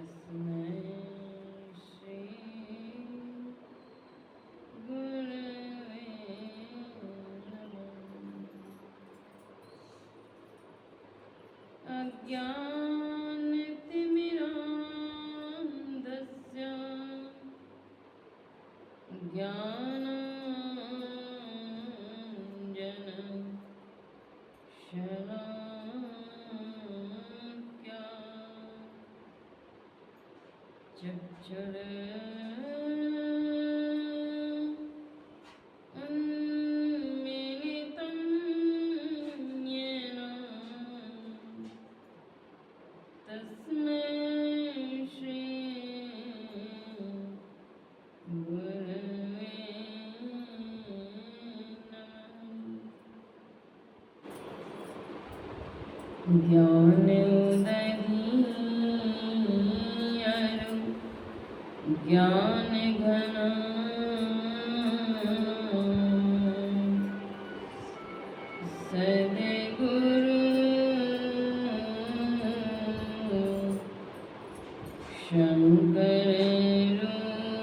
तस्मै श्री गुरवे नमः। अज्ञानतिमिरान्धस्य ज्ञानाञ्जनशलाकया चक्षुरुन्मीलितं येन तस्मै श्री गुरवे नमः। ज्ञानोदयीयरु ज्ञानघन सद्गुरु शंकर रूप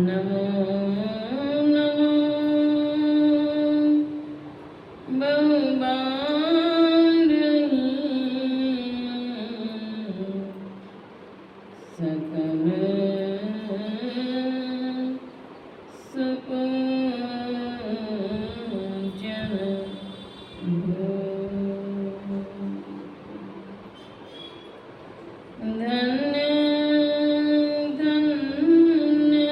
नमो नमो बहुबारही सकल सुपूजन भो। धन्य धन्य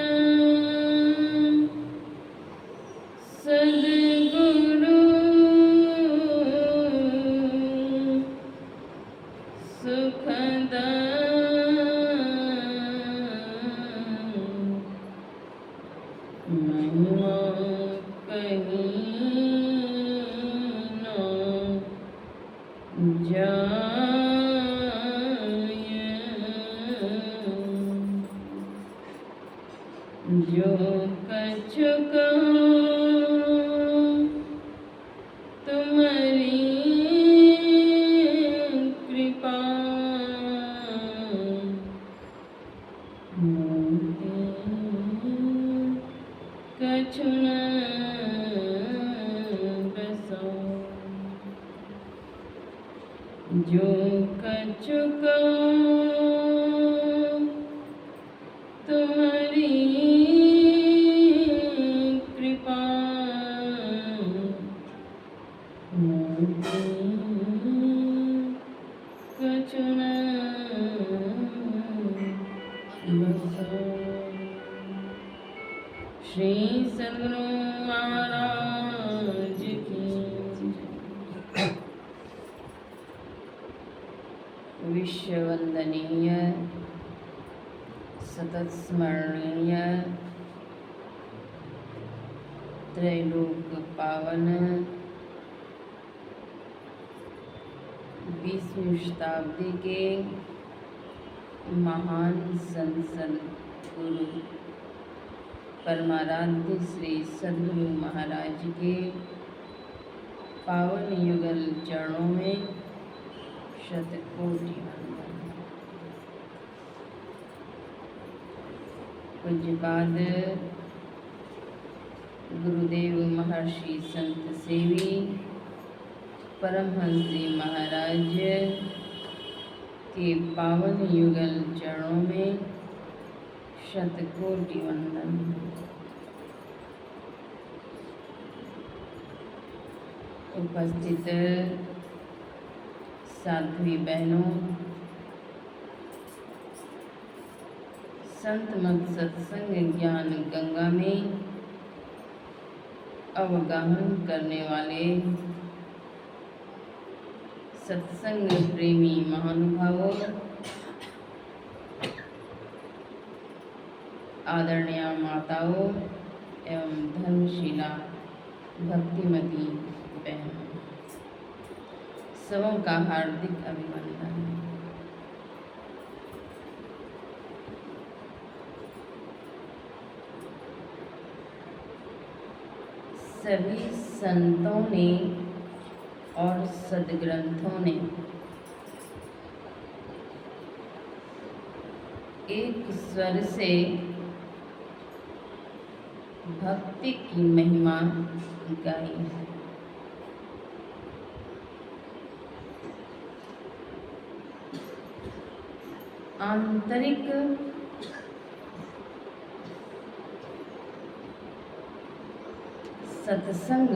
सद्गुरु सुखद महिमा कहीं न जाय। जो कछु कहो तुम्हारी कृपा मोहि कछु न बसो। जो कछु कहो तुम्हारी कृपा मोहि कछु न बसो। श्री सद्गुरु महाराज की जय। विश्ववंदनीय सतत स्मरणीय त्रैलोक पावन 20वीं शताब्दी के महान संत गुरु परमाराध्य श्री सद्गुरु महाराज के पावन युगल चरणों में शतकोटि वंदन। पूज्यपाद गुरुदेव महर्षि संत सेवी परमहंस जी महाराज के पावन युगल चरणों में शतकोटि वंदन। उपस्थित साध्वी बहनों, संत मत सत्संग ज्ञान गंगा में अवगाहन करने वाले सत्संग प्रेमी महानुभावों, आदरणीय माताओं एवं धर्मशिला भक्तिमती बहनों, सबों का हार्दिक अभिनंदन। सभी संतों ने और सदग्रंथों ने एक स्वर से भक्ति की महिमा गाई है। आंतरिक सत्संग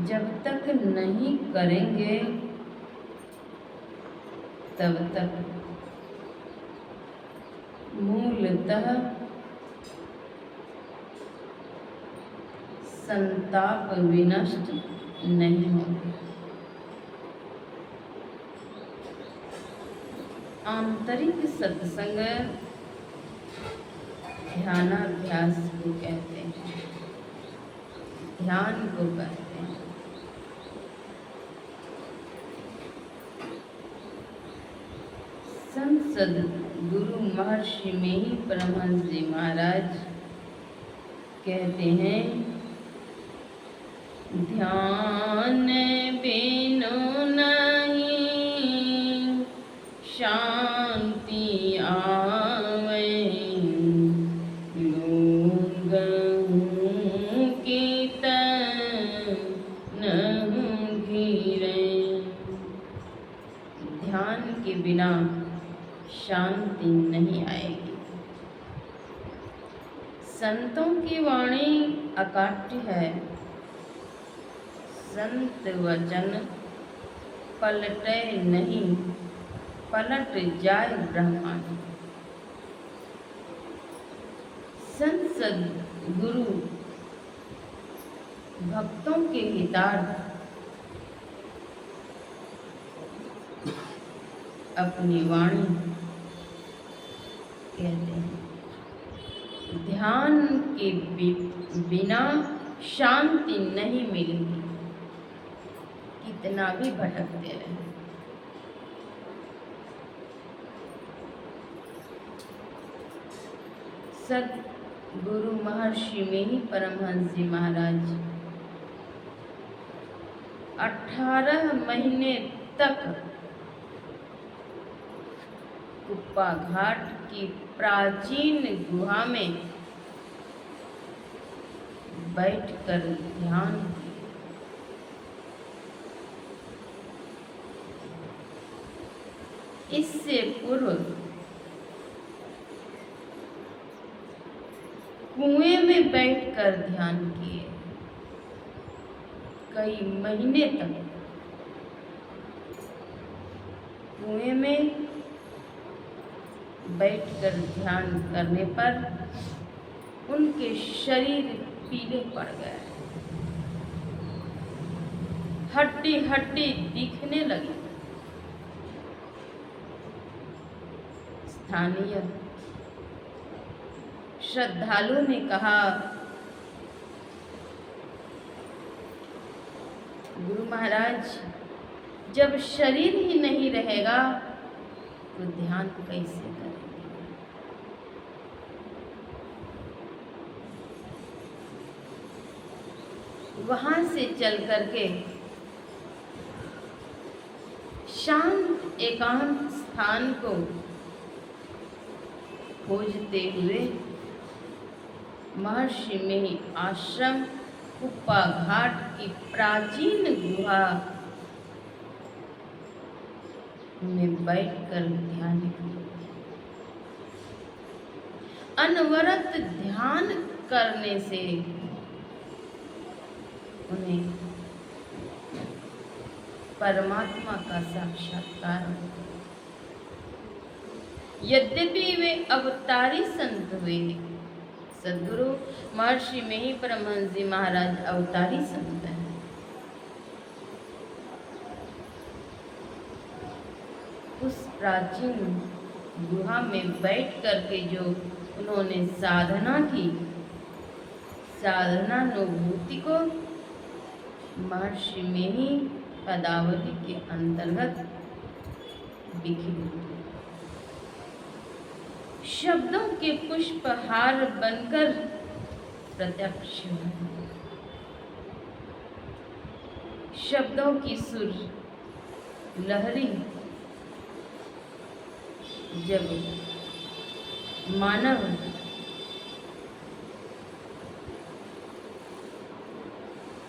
जब तक नहीं करेंगे तब तक मूलतः संताप विनष्ट नहीं होंगे। आंतरिक सत्संग ध्यानाभ्यास को कहते हैं, ध्यान को कहते हैं। संसद गुरु महर्षि में ही परमहंस जी महाराज कहते हैं, ध्यान बिनु नहीं शांति आवे, गहूं की तन घिरे। ध्यान के बिना शांति नहीं आएगी। संतों की वाणी अकाट्य है, संत वचन पलटे नहीं, पलट जाए ब्रह्मांड। संसद गुरु भक्तों के हितार्थ अपनी वाणी कहते हैं। ध्यान के बिना शांति नहीं मिलेगी, कितना भी भटकते रहे। सदगुरु महर्षि में ही परमहंस जी महाराज 18 महीने तक कुप्पा घाट की प्राचीन गुहा में बैठकर ध्यान किया। इससे पूर्व कुएं में बैठकर ध्यान किए कई महीने तक। कुएं में बैठकर ध्यान करने पर उनके शरीर पीले पड़ गए, हड्डी हड्डी दिखने लगी। स्थानीय श्रद्धालु ने कहा, गुरु महाराज, जब शरीर ही नहीं रहेगा तो ध्यान कैसे करेंगे? वहां से चल करके शांत एकांत स्थान को खोजते हुए महर्षि में आश्रम कुप्पा घाट की प्राचीन गुहा में बैठकर ध्यान किया। अनवरत ध्यान करने से उन्हें परमात्मा का साक्षात्कार हुआ। यद्यपि वे अवतारी संत हुए, सद्गुरु महर्षि में ही परमहंस जी महाराज अवतारी संत हैं। उस प्राचीन गुहा में बैठ करके जो उन्होंने साधना की, साधनानुभूति को महर्षि में ही पदावली के अंतर्गत बिखरी, शब्दों के पुष्पहार बनकर प्रत्यक्ष हुए। शब्दों की सुर लहरी जब मानव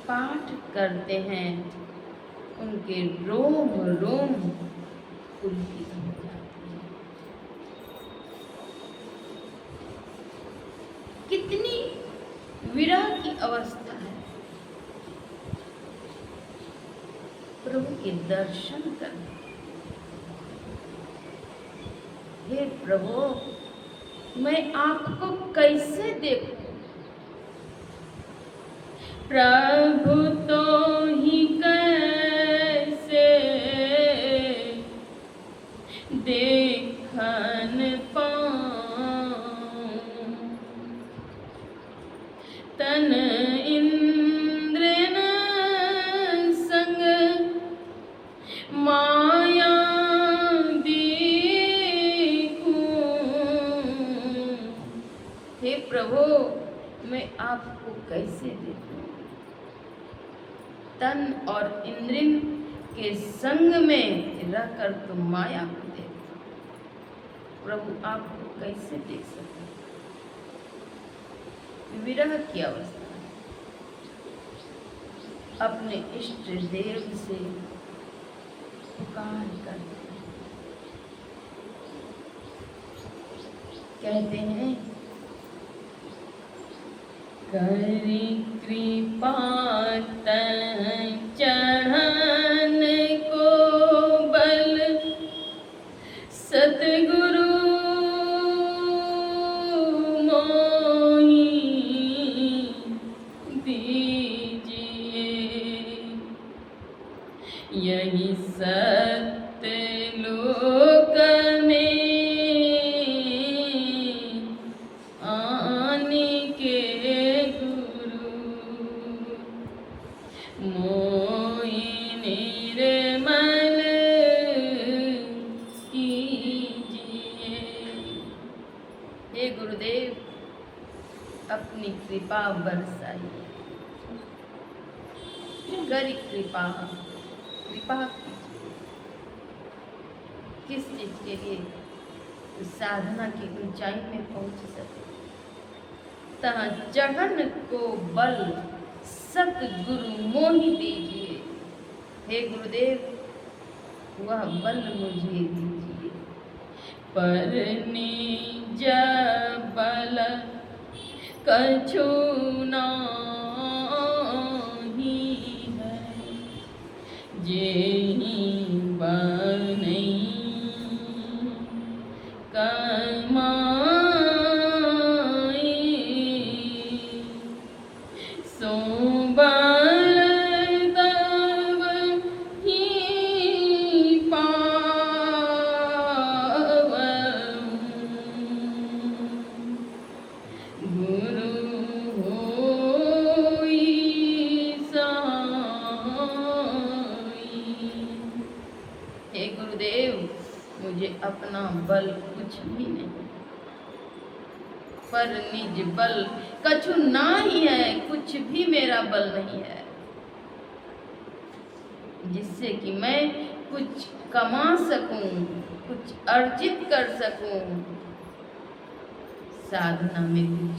पाठ करते हैं, उनके रोम रोम पुलकित हो जाते हैं। कितनी विरह की अवस्था है। प्रभु के दर्शन करने, हे प्रभु मैं आपको कैसे देखूं? प्रभु तो ही कैसे देखन पाऊं, तन इंद्र न संग माया देखूं। हे प्रभु मैं आपको कैसे देखूं? तन और इंद्रिन के संग में रहकर तुम माया को देखो। प्रभु आपको कैसे देख सकते? विरह की अवस्था, अपने इष्ट देव से पुकार करते हैं, कहते हैं करी कृपा चढ़न को बल, सतगुरु मोहि दीजिए। यही सत्य लोक में आने के मोहि निर्मल कीजिए। हे गुरुदेव अपनी कृपा बरसाइए, करी कृपा कीजिए। किस चीज के लिए? साधना की ऊंचाई में पहुंच सके। तहाँ चढ़न को बल सतगुरु मोहि दीजिए। हे गुरुदेव वह बल मुझे दीजिए। पर निज बल कछु नाही है, जेहि बनई कमाई, सो बल तब ही पावऊं। गुरु होई साई। हे गुरुदेव मुझे अपना बल कुछ भी नहीं, पर निज बल कछु ना ही है, कुछ भी मेरा बल नहीं है जिससे कि मैं कुछ कमा सकूं, कुछ अर्जित कर सकूं, साधना में कुछ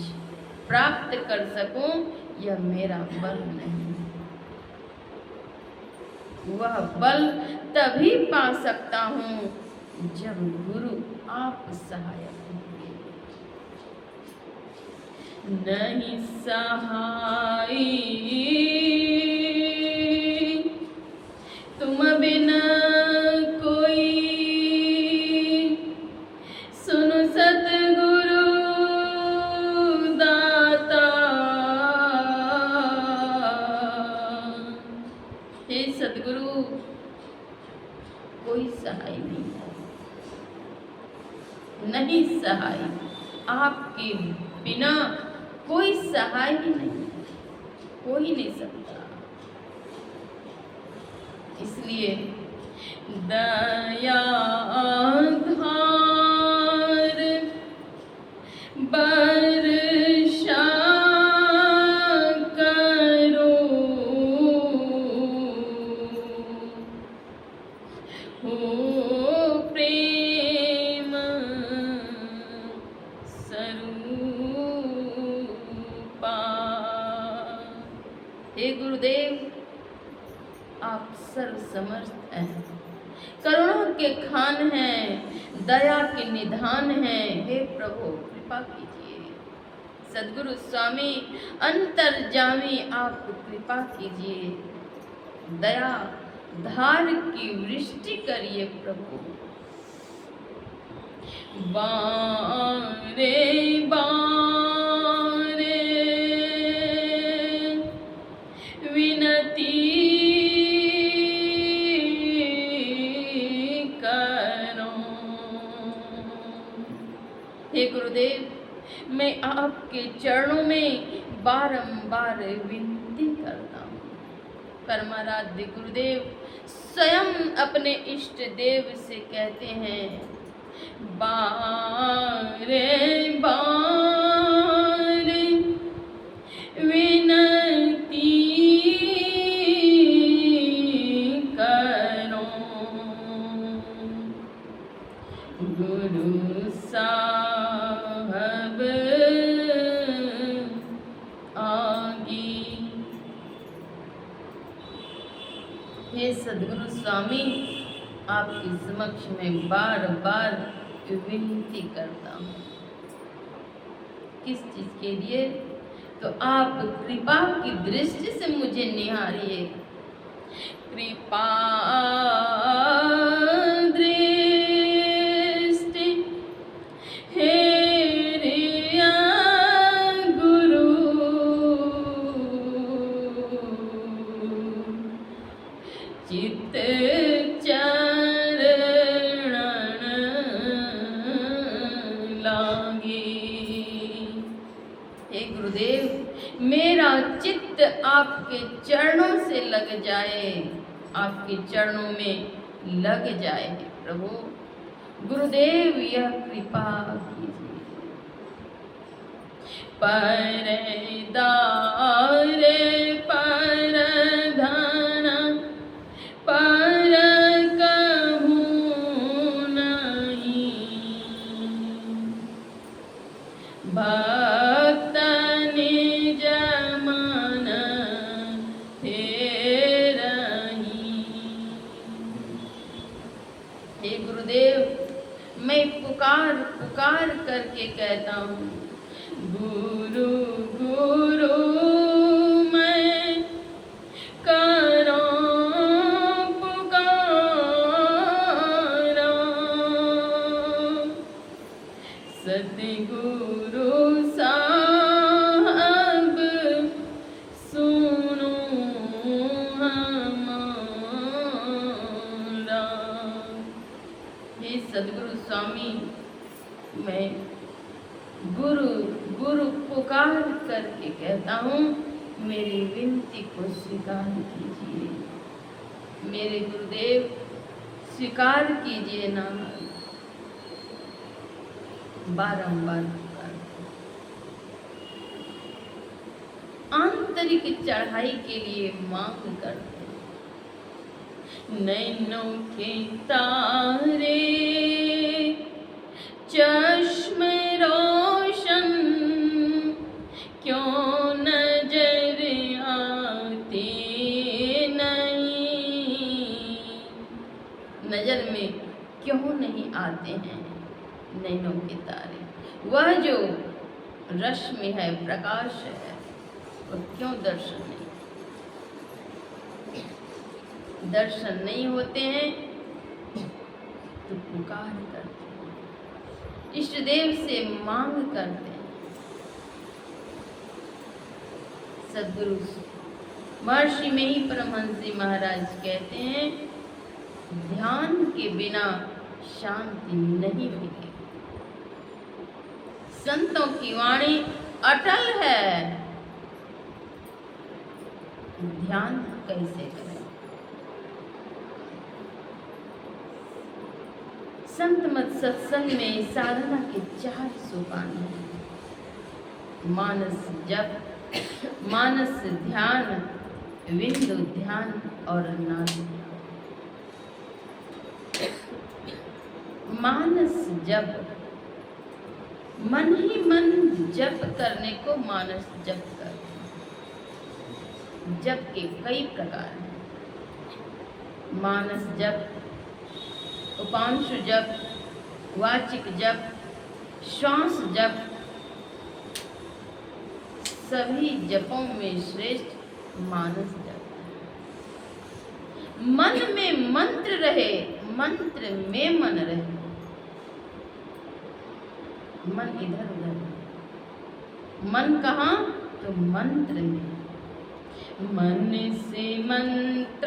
प्राप्त कर सकूं। यह मेरा बल नहीं। वह बल तभी पा सकता हूं जब गुरु आप सहायक होंगे। नहीं सहाय तुम बिना कोई, सुनो सतगुरु दाता। हे सतगुरु कोई सहाय नहीं है, नहीं सहाय, आपके बिना कोई सहाय ही नहीं, हो ही नहीं सकता। इसलिए दया धार बरसा करो, हे गुरुदेव, आप सर्वसमर्थ हैं, करुणा के खान हैं, दया के निधान हैं। हे प्रभु कृपा कीजिए। सद्गुरु स्वामी अंतर्जामी, आप कृपा कीजिए, दया धार की वृष्टि करिए प्रभु। बारे बारे विनती करो। हे गुरुदेव, मैं आपके चरणों में बारंबार विनती करता हूँ। परमाराध्य गुरुदेव स्वयं अपने इष्ट देव से कहते हैं, बारे बारे विनती करो। गुरु साहब आगी। हे सद्गुरु स्वामी, आपके समक्ष में बार बार विनती करता हूँ। किस चीज के लिए? तो आप कृपा की दृष्टि से मुझे निहारिए। कृपा दृष्टि हेरिया गुरु, चित्त मेरा चित्त आपके चरणों से लग जाए, आपके चरणों में लग जाए प्रभु। गुरुदेव यह कृपा कीजिए। परदारे परधन पर कहूँ नहीं, भक्त निज मन फेरहि। हे गुरुदेव, मैं पुकार पुकार करके कहता हूँ, गुरु गुरु मैं करो पुकारा। सतगुरु साहब सुनो हमारा। हे सद्गुरु स्वामी, मैं गुरु गुरु पुकार करके कहता हूँ, मेरी विनती को स्वीकार कीजिए। मेरे गुरुदेव स्वीकार कीजिए ना। बारंबार आंतरिक चढ़ाई के लिए मांग करते हैं। नैनों के तारे चश्म रोशन क्यों नजर आते नहीं, नजर में क्यों नहीं आते हैं नैनों के तारे। वह जो रश्मि है, प्रकाश है, और क्यों दर्शन नहीं होते हैं? तो पुकार करते हैं, इष्ट देव से मांग करते हैं। सद्गुरु महर्षि में ही परमहंस जी महाराज कहते हैं, ध्यान के बिना शांति नहीं मिलेगी। संतों की वाणी अटल है, ध्यान कैसे करें? संत मत सत्संग में साधना के 4 सोपान हैं। मानस जप, मानस ध्यान, विंदु ध्यान और नाद ध्यान। मानस जप, मन ही मन जप करने को मानस जप करते हैं। जप के कई प्रकार हैं। मानस जप, उपांशु जप, वाचिक जप, श्वास जप। सभी जपों में श्रेष्ठ मानस जप है। मन में मंत्र रहे, मंत्र में मन रहे। मन इधर उधर, मन कहाँ? तो मंत्र में। मन से मंत्रावृत्ति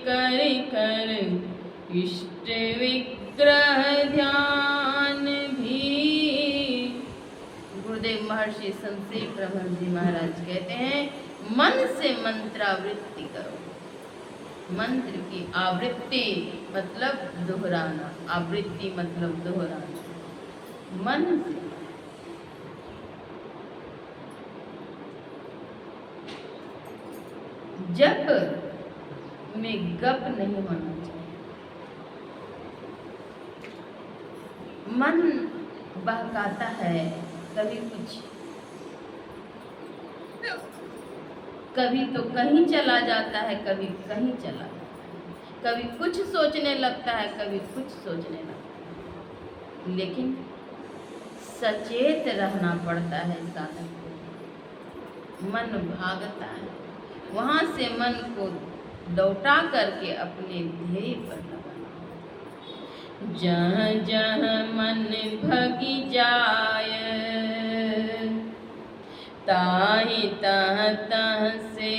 कर कर इष्ट विग्रह ध्यान भी। गुरुदेव महर्षि शमशेर ब्रह्मन जी महाराज कहते हैं, मन से मंत्रावृत्ति करो। मंत्र की आवृत्ति मतलब दोहराना, आवृत्ति मतलब दोहराना। मन से जप में गप नहीं होना चाहिए। मन बहकाता है, कभी कुछ, कभी तो कहीं चला जाता है, कभी कहीं चला जाता है, कभी कुछ सोचने लगता है, कभी कुछ सोचने लगता है। लेकिन सचेत रहना पड़ता है साधक को। मन भागता है, वहाँ से मन को लौटा करके अपने ध्येय पर लगाना। जहाँ जहाँ मन भगी जाय, ताहि तह तह से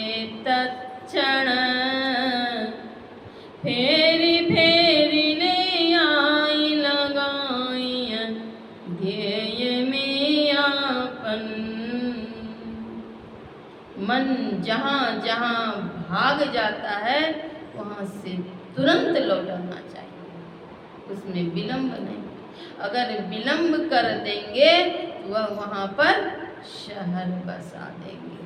तत्क्षण फेरी फेरी ने आई लगाई ध्येय में आपन। मन जहाँ जहाँ भाग जाता है वहाँ से तुरंत लौटाना चाहिए, उसमें विलंब नहीं। अगर विलंब कर देंगे तो वह वहाँ पर शहर बसा देंगे।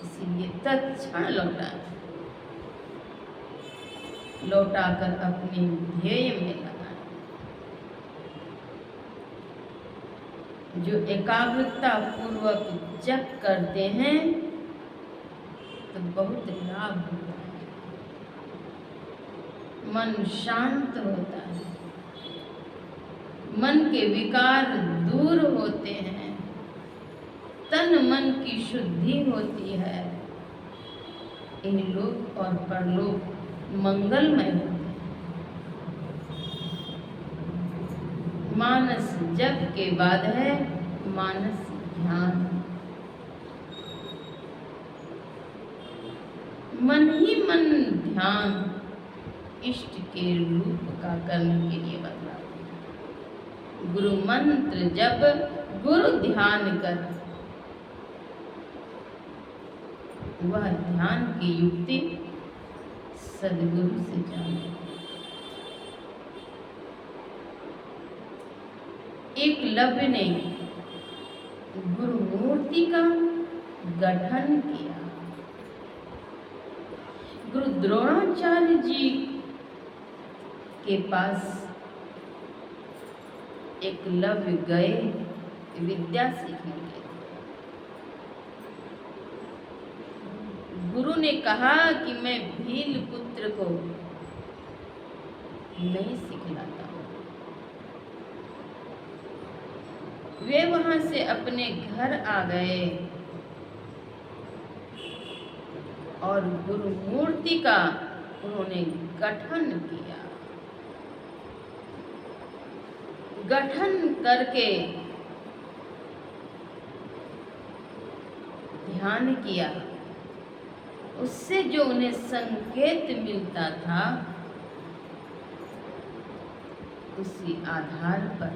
इसीलिए तत्क्षण लौटाएं, लौटाकर अपने ध्येय में लगाएं। जो एकाग्रता पूर्वक जप करते हैं तो बहुत लाभ होता है। मन शांत होता है, मन के विकार दूर होते हैं, तन मन की शुद्धि होती है। इहलोक और परलोक मंगलमय होते हैं। मानस जप के बाद है मानस ध्यान। मन ही मन ध्यान इष्ट के रूप का करने के लिए बतलाते हैं। गुरु मंत्र जप, गुरु ध्यान कर। वह ध्यान की युक्ति सदगुरु से जाने। एकलव्य ने गुरु मूर्ति का गठन किया। गुरु द्रोणाचार्य जी के पास एकलव्य गए विद्या सीखने के लिए। गुरु ने कहा कि मैं भील पुत्र को नहीं सिखलाता। वे वहां से अपने घर आ गए और गुरु मूर्ति का उन्होंने गठन किया। गठन करके ध्यान किया। उससे जो उन्हें संकेत मिलता था उसी आधार पर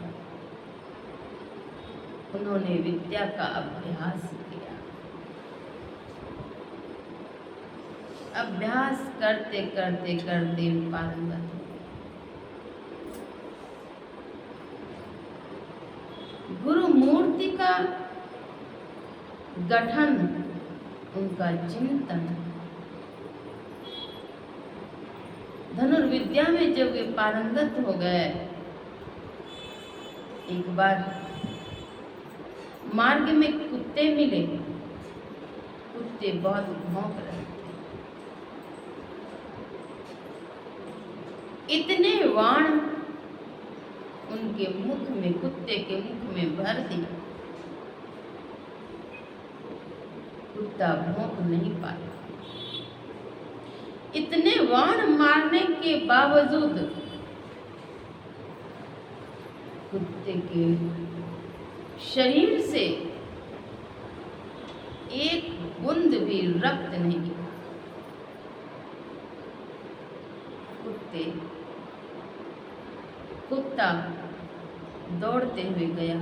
उन्होंने विद्या का अभ्यास किया। अभ्यास करते करते करते पारंगत हो गए। गुरु मूर्ति का गठन, उनका चिंतन, धनुर्विद्या में जब वे पारंगत हो गए, एक बार मार्ग में कुत्ते मिले, कुत्ते बहुत भौंक रहे थे। इतने वाण उनके मुख में, कुत्ते के मुख में भर दिए, कुत्ता भौंक नहीं पाया। इतने वाण मारने के बावजूद कुत्ते के शरीर से एक बूंद भी रक्त नहीं गिरा। कुत्ता दौड़ते हुए गया।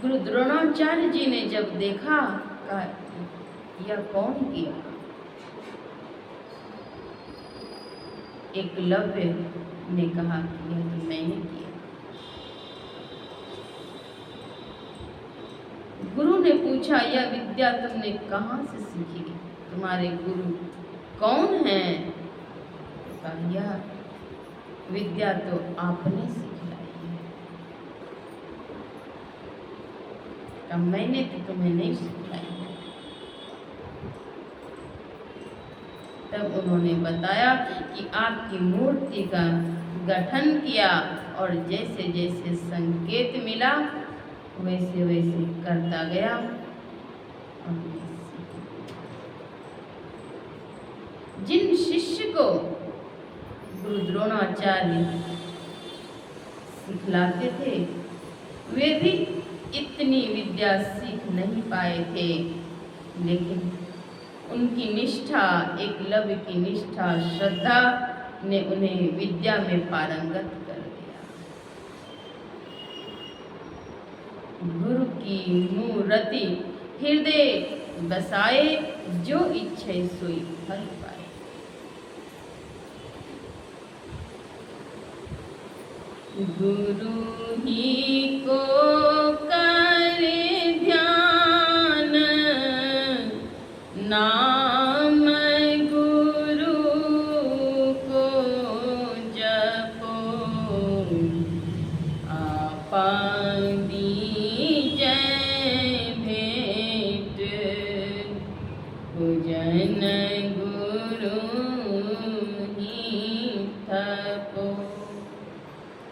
गुरु द्रोणाचार्य जी ने जब देखा, कहा यह कौन किया? एकलव्य ने कहा कि यह तो मैंने किया। गुरु ने पूछा, यह विद्या तुमने कहाँ से सीखी? तुम्हारे गुरु कौन हैं? कहा यह विद्या तो आपने सिखलाई है। कहा मैंने तो तुम्हें नहीं सिखलाई है। तब उन्होंने बताया कि आपकी मूर्ति का गठन किया और जैसे जैसे संकेत मिला वैसे वैसे करता गया। जिन शिष्य को गुरु द्रोणाचार्य सिखलाते थे वे भी इतनी विद्या सीख नहीं पाए थे, लेकिन उनकी निष्ठा, एकलव्य की निष्ठा, श्रद्धा ने उन्हें विद्या में पारंगत कर दिया। गुरु की मूर्ति हृदय बसाए, जो इच्छे सोई फल पाए। गुरु ही को करे ध्यान, नाम गुरु को जपो, आपा दीजै भेंट, पूजन गुरु ही थपो।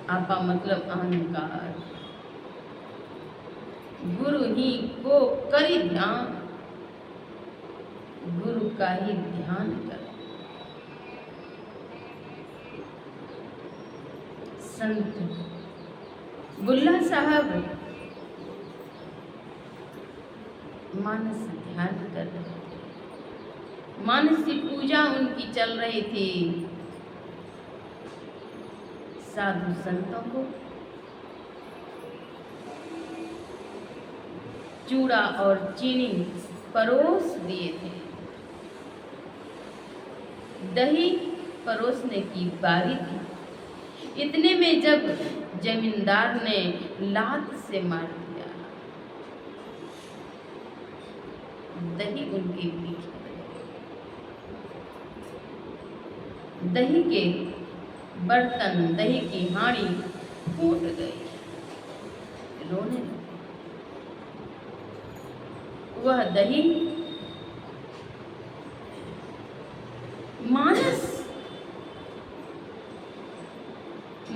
आपा मतलब अहंकार। गुरु ही को करी ध्यान, गुरु का ही ध्यान करें। संत बुल्ला साहब मानस ध्यान कर रहे थे, मानसी पूजा उनकी चल रही थी। साधु संतों को चूड़ा और चीनी परोस दिए थे। दही परोसने की बारी थी। इतने में जब जमींदार ने लात से मार दिया, दही उनके पीछे, दही के बर्तन, दही की हांडी फूट गई, रोने लगे। वह दही मानस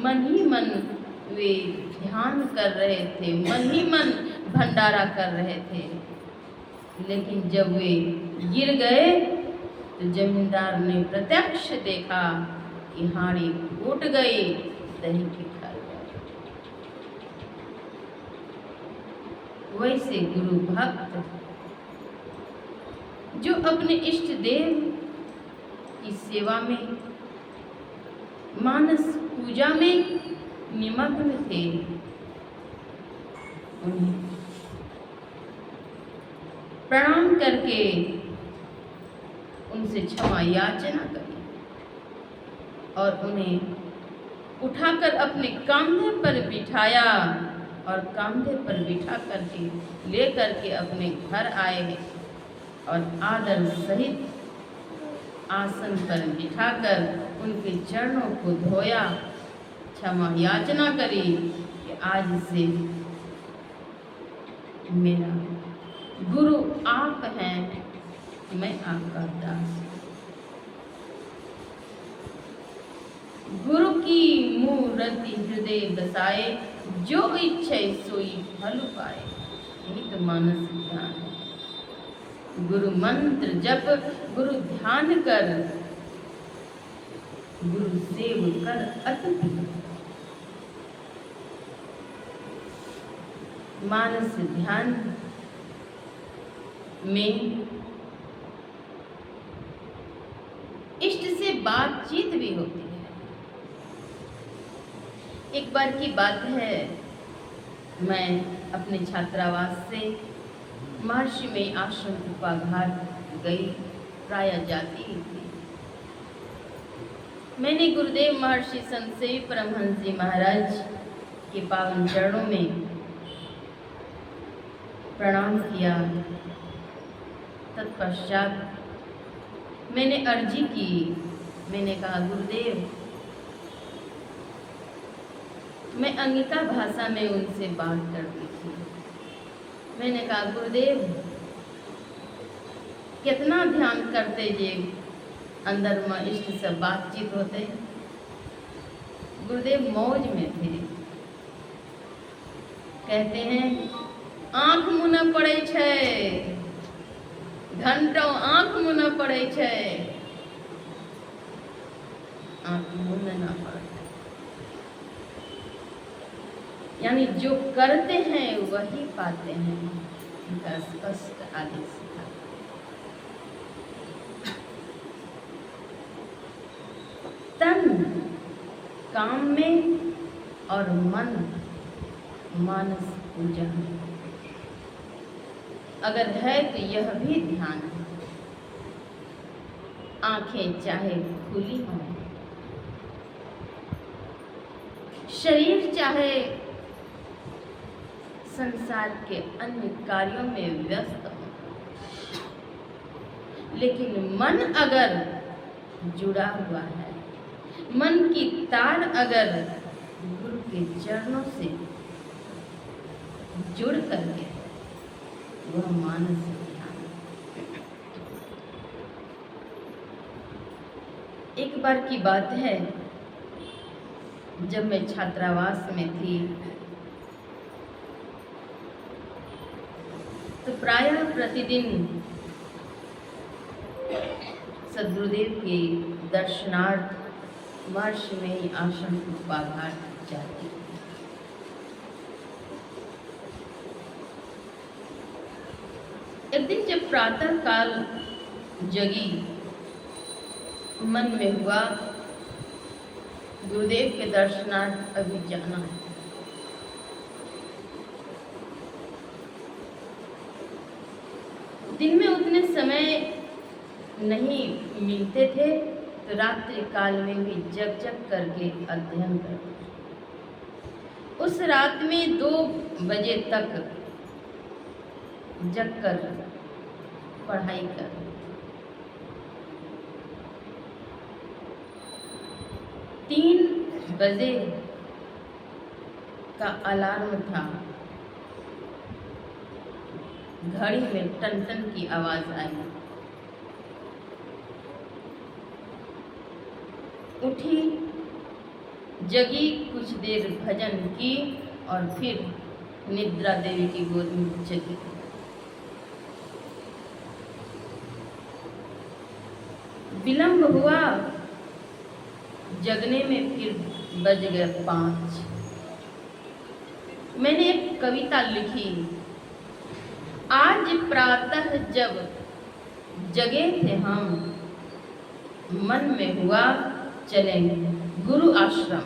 मन ही मन वे ध्यान कर रहे थे, मन ही मन भंडारा कर रहे थे, लेकिन जब वे गिर गए तो जमींदार ने प्रत्यक्ष देखा कि हांडी फूट गई, दही बिखर गया। वैसे गुरु भक्त जो अपने इष्ट देव की सेवा में, मानस पूजा में निमग्न थे, उन्हें प्रणाम करके उनसे क्षमा याचना करी और उन्हें उठाकर अपने कांधे पर बिठाया और कांधे पर बिठा करके ले करके अपने घर आए और आदर सहित आसन पर बिठाकर उनके चरणों को धोया, क्षमा याचना करी कि आज से मेरा गुरु आप हैं, मैं आपका दास। गुरु की मूर्ति हृदय बसाए, जो इच्छे सोई फल पाए। यही तो मानस ध्यान है। गुरु मंत्र जप, गुरु ध्यान कर, गुरु सेव कर अति। मानस ध्यान में इष्ट से बातचीत भी होती है। एक बार की बात है, मैं अपने छात्रावास से महर्षि में आश्रम उपाघाट गई, प्राय जाती ही थी। मैंने गुरुदेव महर्षि संत सेवी परमहंस जी महाराज के पावन चरणों में प्रणाम किया। तत्पश्चात मैंने अर्जी की। मैंने कहा, गुरुदेव, मैं अंगिका भाषा में उनसे बात करती थी। मैंने कहा, गुरुदेव, कितना ध्यान करते जे अंदर में इष्ट से बातचीत होते। गुरुदेव मौज में थे। कहते हैं, आँख मुनऽ पड़े छै, घंटों आँख मुनऽ पड़े छै, आँख मुनना पड़े। यानी जो करते हैं वही पाते हैं, उनका स्पष्ट आदेश था। तन काम में और मन मानस पूजा में। अगर है तो यह भी ध्यान है। आंखें चाहे खुली हों, शरीर चाहे संसार के अन्य कार्यों में व्यस्त हो, लेकिन मन अगर जुड़ा हुआ है, मन की तार अगर गुरु के चरणों से जुड़ करके, वह मानस ध्यान। एक बार की बात है, जब मैं छात्रावास में थी तो प्रायः प्रतिदिन सद्गुरुदेव के दर्शनार्थ महर्षि में ही आश्रम उपाघाट जाती थी। एक दिन जब प्रातः काल जगी, मन में हुआ गुरुदेव के दर्शनार्थ अभी जाना है। दिन में उतने समय नहीं मिलते थे, तो रात्रि काल में भी जग जग करके अध्ययन करते। उस रात में 2 बजे तक जग कर पढ़ाई कर। 3 बजे का अलार्म था। घड़ी में टन टन की आवाज आई। उठी, जगी, कुछ देर भजन की और फिर निद्रा देवी की गोद में जगी। विलंब हुआ, जगने में फिर बज गए 5। मैंने एक कविता लिखी। आज प्रातः जब जगे थे हम, मन में हुआ चले गुरु आश्रम।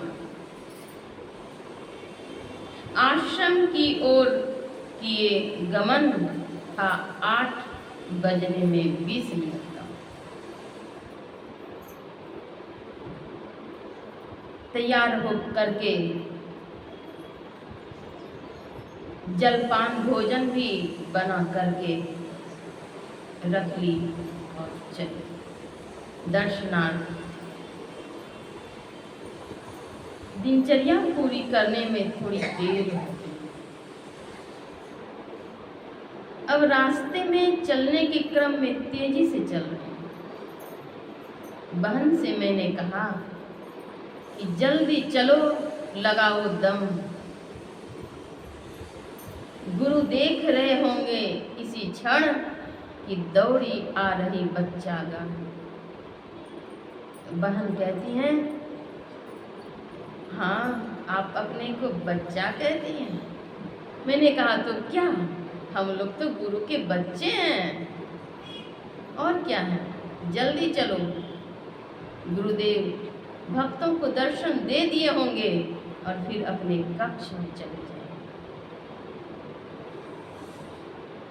आश्रम की ओर किए गमन था 8 बजने में 20 मिनट का। तैयार हो करके जलपान भोजन भी बना करके रख ली और चले दर्शनार्थ। दिनचर्या पूरी करने में थोड़ी देर होती। अब रास्ते में चलने के क्रम में तेजी से चल रहे हैं। बहन से मैंने कहा कि जल्दी चलो, लगाओ दम। गुरु देख रहे होंगे इसी क्षण कि दौड़ी आ रही बच्चा गा। बहन कहती हैं, हाँ आप अपने को बच्चा कहती हैं। मैंने कहा तो क्या, हम लोग तो गुरु के बच्चे हैं, और क्या है, जल्दी चलो। गुरुदेव भक्तों को दर्शन दे दिए होंगे और फिर अपने कक्ष में चले जाए।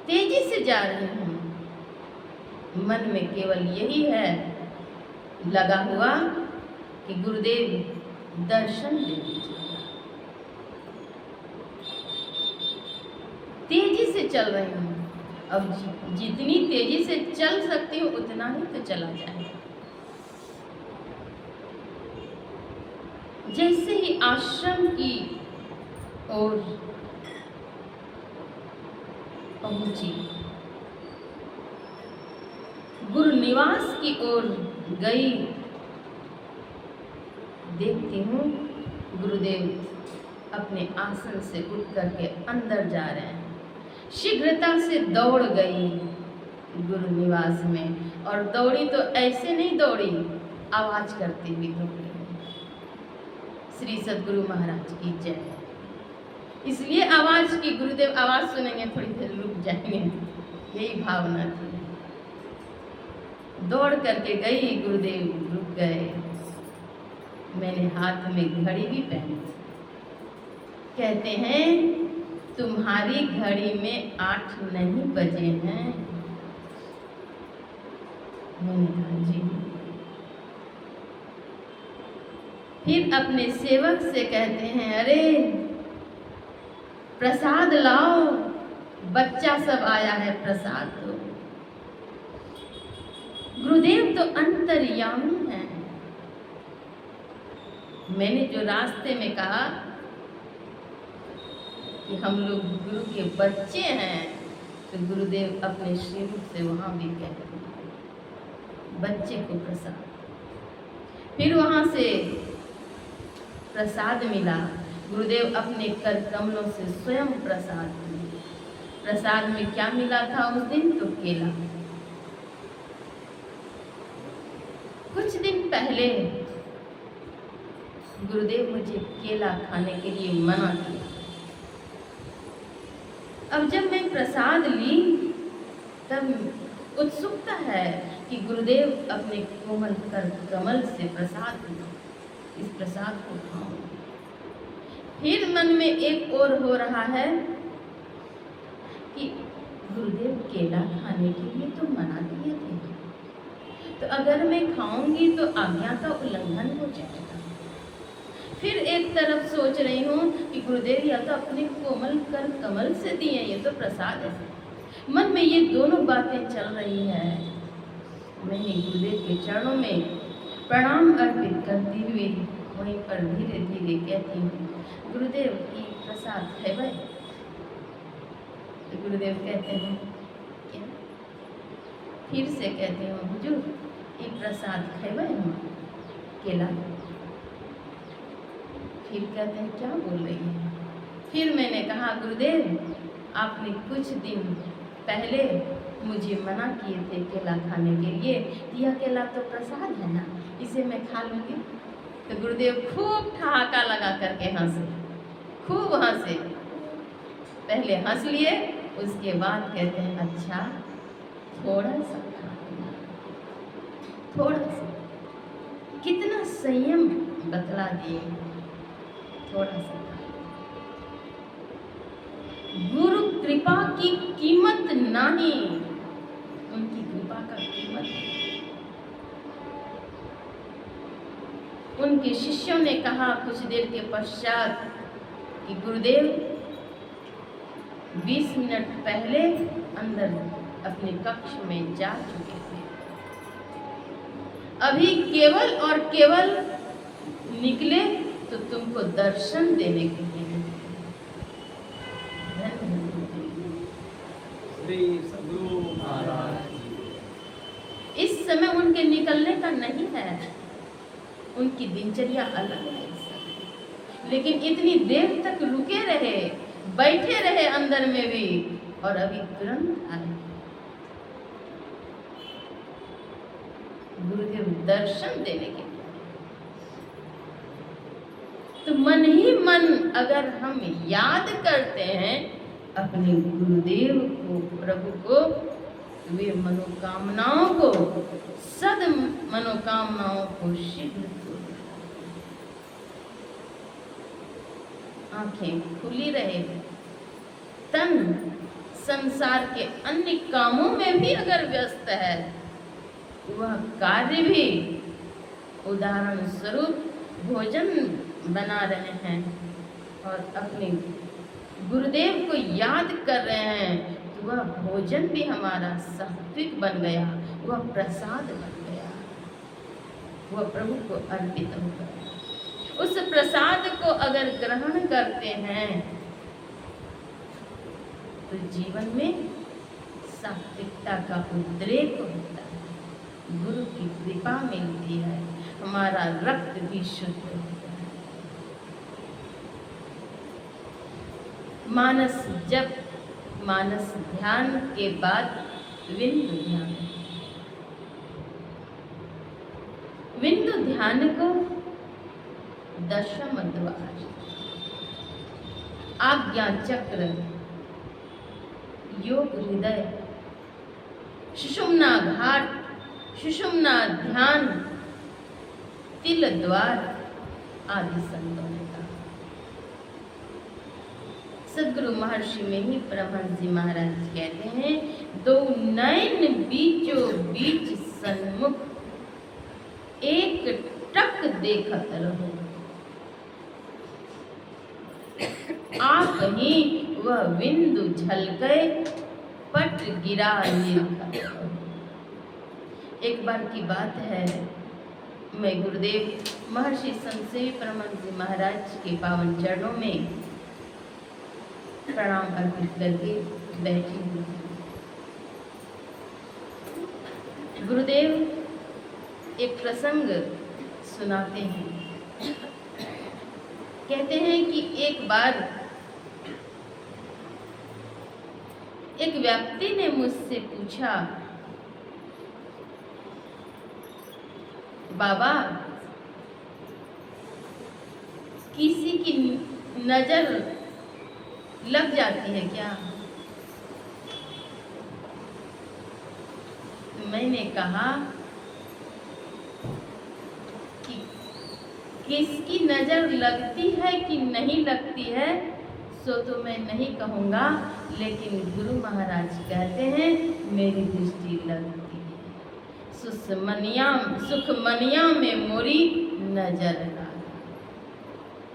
तेजी से जा रहे हैं, मन में केवल यही है लगा हुआ कि गुरुदेव दर्शन दे दीजिए। तेजी से चल रही हूँ, अब जितनी तेजी से चल सकती हूँ उतना ही तो चला जाए। जैसे ही आश्रम की ओर पहुंची, गुरु निवास की ओर गई, देखती हूँ गुरुदेव अपने आसन से उठ करके अंदर जा रहे हैं। शीघ्रता से दौड़ गई गुरु निवास में, और दौड़ी तो ऐसे नहीं दौड़ी, आवाज करती हुई दौड़ी। श्री सद्गुरु महाराज की जय। इसलिए आवाज की, गुरुदेव आवाज सुनेंगे थोड़ी देर रुक जाएंगे, यही भावना थी। दौड़ करके गई, गुरुदेव रुक गए। मैंने हाथ में घड़ी भी पहनी। कहते हैं तुम्हारी घड़ी में 8 नहीं बजे हैं। मैंने कहा जी। फिर अपने सेवक से कहते हैं, अरे प्रसाद लाओ, बच्चा सब आया है, प्रसाद दो। गुरुदेव तो अंतर्यामी हैं। मैंने जो रास्ते में कहा कि हम लोग गुरु के बच्चे हैं, तो गुरुदेव अपने श्रीमुख से वहां भी कहते हैं बच्चे को प्रसाद। फिर वहां से प्रसाद मिला। गुरुदेव अपने कर कमलों से स्वयं प्रसाद दिए। प्रसाद में क्या मिला था उस दिन, तो केला। कुछ दिन पहले गुरुदेव मुझे केला खाने के लिए मना किया। अब जब मैं प्रसाद ली तब उत्सुकता है कि गुरुदेव अपने कोमल कर कमल से प्रसाद दिया, इस प्रसाद को खाऊं। फिर मन में एक और हो रहा है कि गुरुदेव केला खाने के लिए तो मना किए थे, तो अगर मैं खाऊंगी तो आज्ञा का उल्लंघन हो जाएगा। फिर एक तरफ सोच रही हूँ कि गुरुदेव या तो अपने कोमल कर कमल से दिए, ये तो प्रसाद है। मन में ये दोनों बातें चल रही है। मैंने गुरुदेव के चरणों में प्रणाम अर्पित करती हुई वहीं पर धीरे धीरे कहती हूँ, गुरुदेव की प्रसाद है भाई। तो गुरुदेव कहते हैं क्या? फिर से कहती हूँ, हुजूर ये प्रसाद खेबे हम केला। फिर कहते हैं क्या बोल रही है? फिर मैंने कहा, गुरुदेव आपने कुछ दिन पहले मुझे मना किए थे केला खाने के लिए, यह केला तो प्रसाद है ना, इसे मैं खा लूँगी। तो गुरुदेव खूब ठहाका लगा करके हंसे, खूब हंसे। पहले हंस लिए, उसके बाद कहते हैं अच्छा थोड़ा सा खा, थोड़ा सा। कितना संयम बतला दिए, थोड़ा सा। गुरु कृपा की कीमत नहीं, उनकी कृपा का कीमत है। उनके शिष्यों ने कहा कुछ देर के पश्चात कि गुरुदेव 20 मिनट पहले अंदर अपने कक्ष में जा चुके थे, अभी केवल और केवल निकले तो तुमको दर्शन देने के लिए। श्री सद्गुरु महाराज जी। इस समय उनके निकलने का नहीं है, उनकी दिनचर्या अलग है इस समय। लेकिन इतनी देर तक रुके रहे, बैठे रहे अंदर में भी, और अभी तुरंत आए गुरुदेव दर्शन देने के लिए। तो मन ही मन अगर हम याद करते हैं अपने गुरुदेव को, प्रभु को, तो वे मनोकामनाओं को, सद मनोकामनाओं को शीघ्र पूर्ण। आंखें खुली रहे, तन संसार के अन्य कामों में भी अगर व्यस्त है, वह कार्य भी, उदाहरण स्वरूप भोजन बना रहे हैं और अपने गुरुदेव को याद कर रहे हैं, तो वह भोजन भी हमारा सात्विक बन गया, वह प्रसाद बन गया, वह प्रभु को अर्पित हो गया। उस प्रसाद को अगर ग्रहण करते हैं तो जीवन में सात्विकता का उद्रेक होता है, गुरु की कृपा मिलती है, हमारा रक्त भी शुद्ध होता है। मानस जप, मानस ध्यान के बाद विंदु ध्यान। विंदु ध्यान को दशम द्वार, आज्ञा चक्र, योग हृदय, सुषुम्ना घाट, सुषुम्ना ध्यान, तिल द्वार आदि संतों ने कहा। सदगुरु महर्षि में ही परमहंस जी महाराज कहते हैं, दो नयन बीचों बीच सन्मुख, एक टक देखत रहो, आप ही वह बिंदु झलके पट गिरा निर्खत। एक बार की बात है, मैं गुरुदेव महर्षि संतसेवी परमहंस जी महाराज के पावन चरणों में प्रणाम अर्पित करके बैठी हूँ। गुरुदेव एक प्रसंग सुनाते हैं। कहते हैं कि एक बार एक व्यक्ति ने मुझसे पूछा, बाबा किसी की नजर लग जाती है क्या? मैंने कहा कि किसकी नजर लगती है कि नहीं लगती है सो तो मैं नहीं कहूँगा, लेकिन गुरु महाराज कहते हैं मेरी दृष्टि लगती है। सुखमनिया में मोरी नजर लागा।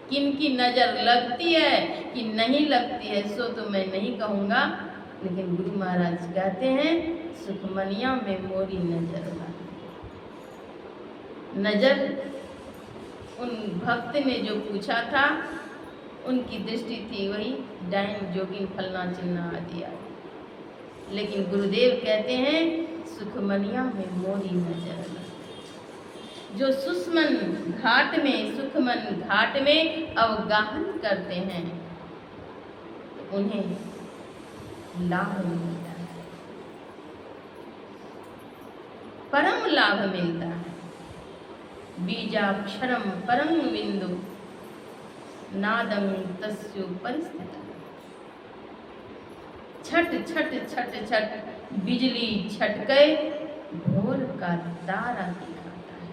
किनकी नजर लगती है कि नहीं लगती है सो तो मैं नहीं कहूँगा, लेकिन गुरु महाराज कहते हैं सुखमनिया में मोरी नजर लागा। नजर उन भक्त ने जो पूछा था उनकी दृष्टि थी वही डाइन जोगिन फलना चिन्ना आदि आदि, लेकिन गुरुदेव कहते हैं सुखमनिया में मोरी नजर लगा। जो सुषमन घाट में, सुखमन घाट में अवगाहन करते हैं तो उन्हें लाभ मिलता है, परम लाभ मिलता है। बीजाक्षरम परम बिंदु नादम तस्यो परिस्थित। छट छट छट छट बिजली छटके भोर का तारा दिखाता है।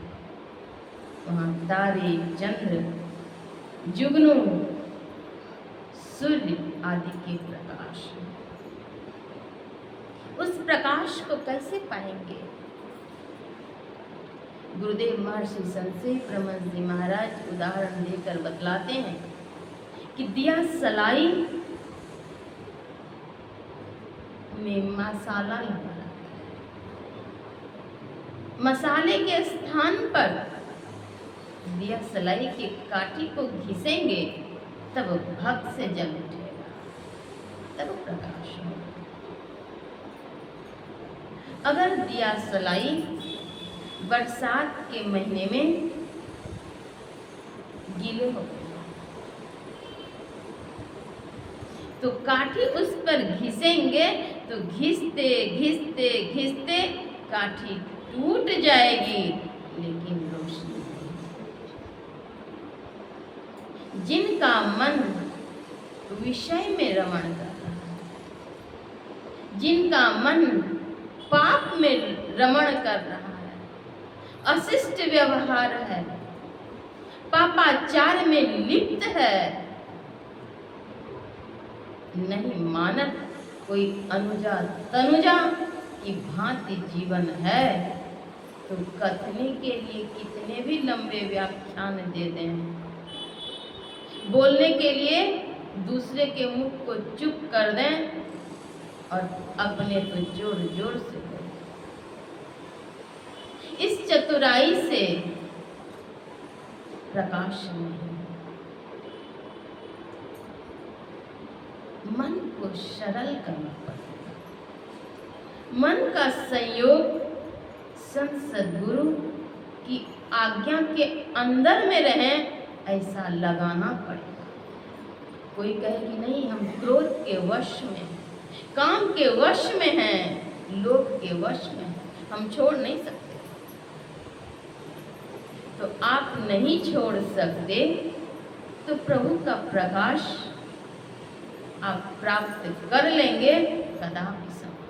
वहाँ तारे, चंद्र, जुगनू, सूर्य आदि के प्रकाश, उस प्रकाश को कैसे पाएंगे? गुरुदेव महर्षि संतसेवी परमहंस जी महाराज उदाहरण देकर बतलाते हैं कि दिया सलाई में मसाला लगा रहता है, मसाले के स्थान पर दिया सलाई के काठी को घिसेंगे तब भक्त से जल उठेगा, तब प्रकाश होगा। अगर दिया सलाई बरसात के महीने में गीले हो गए तो काठी उस पर घिसेंगे तो घिसते घिसते घिसते काठी टूट जाएगी, लेकिन रोशनी नहीं। जिनका मन विषय में रमण कर रहा है, जिनका मन पाप में रमण कर रहा है, अशिष्ट व्यवहार है, पापाचार में लिप्त है, नहीं मानव कोई अनुजा तनुजा की भांति जीवन है, तो कथने के लिए कितने भी लंबे व्याख्यान दे दें, बोलने के लिए दूसरे के मुख को चुप कर दें और अपने तो जोर जोर से बोलें। इस चतुराई से प्रकाश नहीं, मन को सरल करना पड़ेगा। मन का संयोग संत सद्गुरु की आज्ञा के अंदर में रहे, ऐसा लगाना पड़ेगा। कोई कहे कि नहीं हम क्रोध के वश में, काम के वश में हैं, लोभ के वश में हैं, हम छोड़ नहीं सकते। तो आप नहीं छोड़ सकते तो प्रभु का प्रकाश आप प्राप्त कर लेंगे कदापि संभव।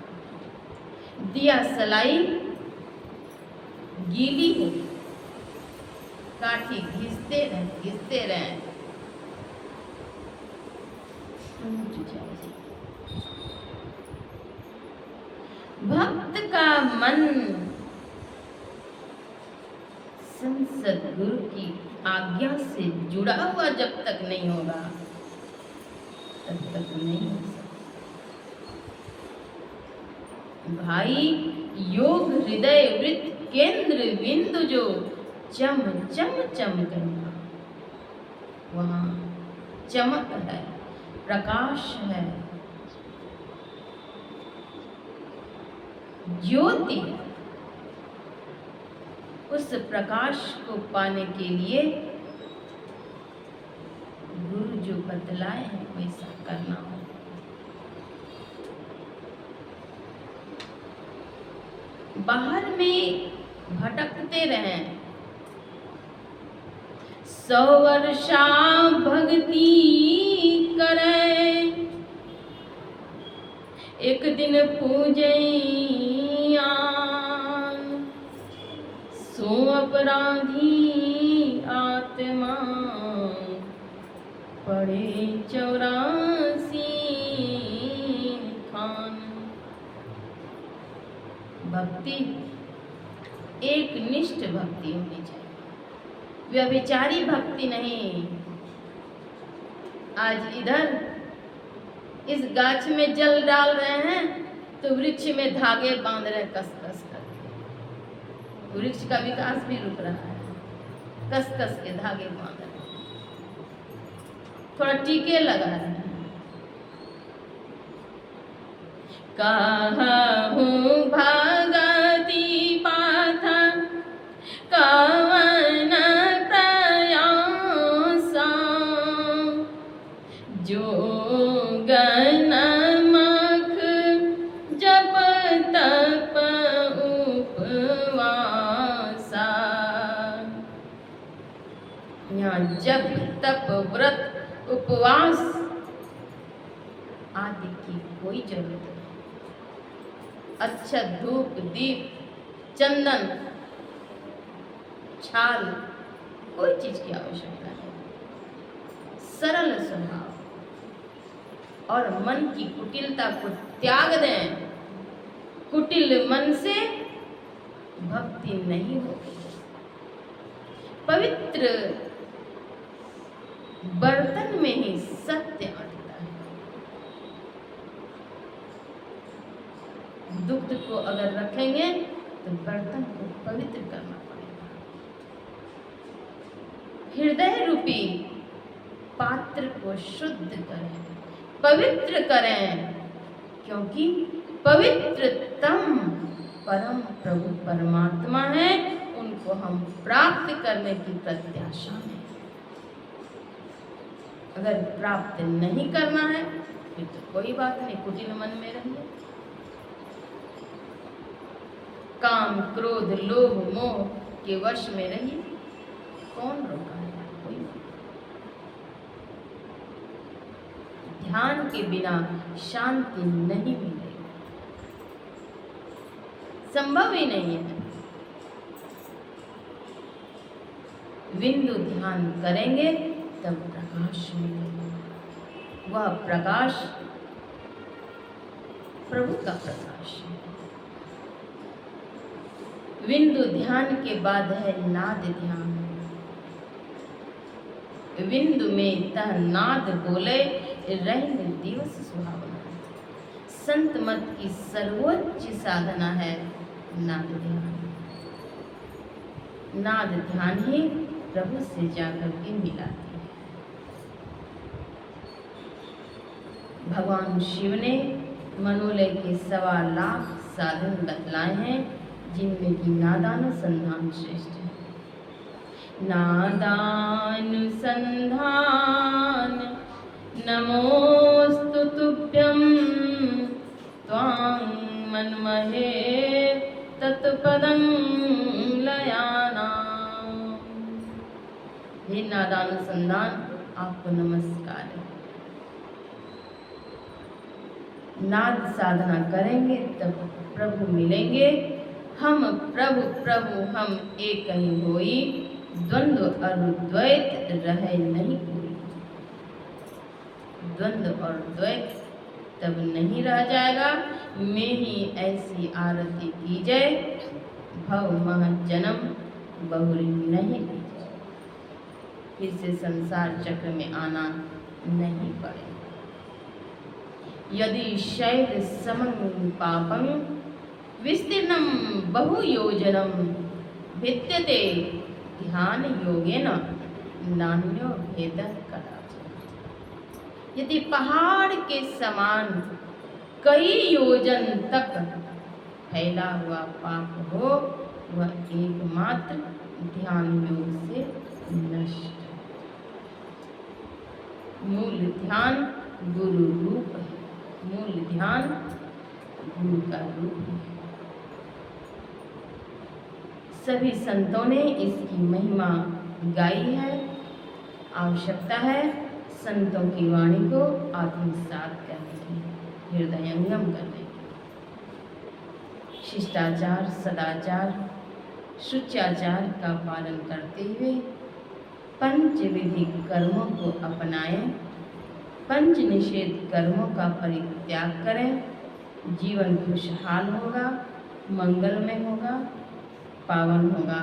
दिया सलाई गीली हो, काठी घिसते रहें भक्त का मन संत सद्गुरु की आज्ञा से जुड़ा हुआ जब तक नहीं होगा तब तक नहीं हो सकता। भाई योग हृदय वृत्त केंद्र बिंदु जो चम चम चमकना, वहाँ चमक है, प्रकाश है, ज्योति। उस प्रकाश को पाने के लिए गुरु जो बतलाए हैं वैसा करना हो। बाहर में भटकते रहें, 100 वर्षा भक्ति करें, एक दिन पूजैया, सो अपराधी आत्मा पड़े 84 खान। भक्ति एक निष्ठ भक्ति होनी चाहिए, व्यभिचारी भक्ति नहीं। आज इधर इस गाछ में जल डाल रहे हैं तो वृक्ष में धागे बांध रहे कस कस कर, वृक्ष का विकास भी रुक रहा है, कस कस के धागे बांध रहे हैं, थोड़ा टीके लगा रहे हैं। कहूँ भगति पाथा कवन प्रयासा, जोगन मख जप तप उपवासा। यहाँ जप तप व्रत उपवास आदि की कोई जरूरत नहीं। अच्छा धूप दीप चंदन छाल कोई चीज की आवश्यकता नहीं। सरल स्वभाव और मन की कुटिलता को त्याग दें। कुटिल मन से भक्ति नहीं होगी। पवित्र बर्तन में ही सत्य अटता है। दुग्ध को अगर रखेंगे तो बर्तन को पवित्र करना पड़ेगा। हृदय रूपी पात्र को शुद्ध करें, पवित्र करें, क्योंकि पवित्रतम परम प्रभु परमात्मा है, उनको हम प्राप्त करने की प्रत्याशा में। अगर प्राप्त नहीं करना है फिर तो कोई बात नहीं, कुटिल मन में रहिए। काम क्रोध लोभ मोह के वश में रहिए, कौन रोका है? कोई नहीं। ध्यान के बिना शांति नहीं मिलेगी, संभव ही नहीं है। बिंदु ध्यान करेंगे तब प्रकाश मिलेगा। वह प्रकाश प्रभु का प्रकाश है। बिंदु ध्यान के बाद है नाद ध्यान। बिंदु में तह नाद बोले रहने दिवस सुहावना। संत मत की सर्वोच्च साधना है नाद ध्यान। नाद ध्यान ही प्रभु से जाकर के मिलाती है। भगवान शिव ने मनोलय के 1.25 लाख साधन बतलाए हैं, जिनमें की नादानुसंधान श्रेष्ठ है। नादानुसंधान नमोस्तु तुभ्यं त्वां मन्महे तत्पदं लयानाम्। हे नादानुसंधान, आपको नमस्कार है। नाद साधना करेंगे तब प्रभु मिलेंगे। हम प्रभु प्रभु हम एक ही होई, द्वंद्व और द्वैत रहे नहीं कोई। द्वंद्व और द्वैत तब नहीं रह जाएगा। मैं ही ऐसी आरती की जाए, भव मह जन्म बहुरी नहीं ली जाए। फिर से संसार चक्र में आना नहीं पड़े। यदि शैल समं पापं विस्तीर्णं बहुयोजनं भिद्यते ध्यान योगेन नान्यो भेदः कदाचित्। यदि पहाड़ के समान कई योजन तक फैला हुआ पाप हो, वह एकमात्र ध्यान योग से नष्ट है। मूल ध्यान गुरु रूप है। मूल ध्यान गुरु का रूप है। सभी संतों ने इसकी महिमा गाई है। आवश्यकता है संतों की वाणी को आत्मसात करने की, हृदयंगम करने की। शिष्टाचार, सदाचार, शुचाचार का पालन करते हुए पंचविधि कर्मों को अपनाएं, पंच निषेध कर्मों का परित्याग करें। जीवन खुशहाल होगा, मंगलमय होगा, पावन होगा।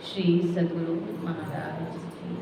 श्री सद्गुरु महाराज की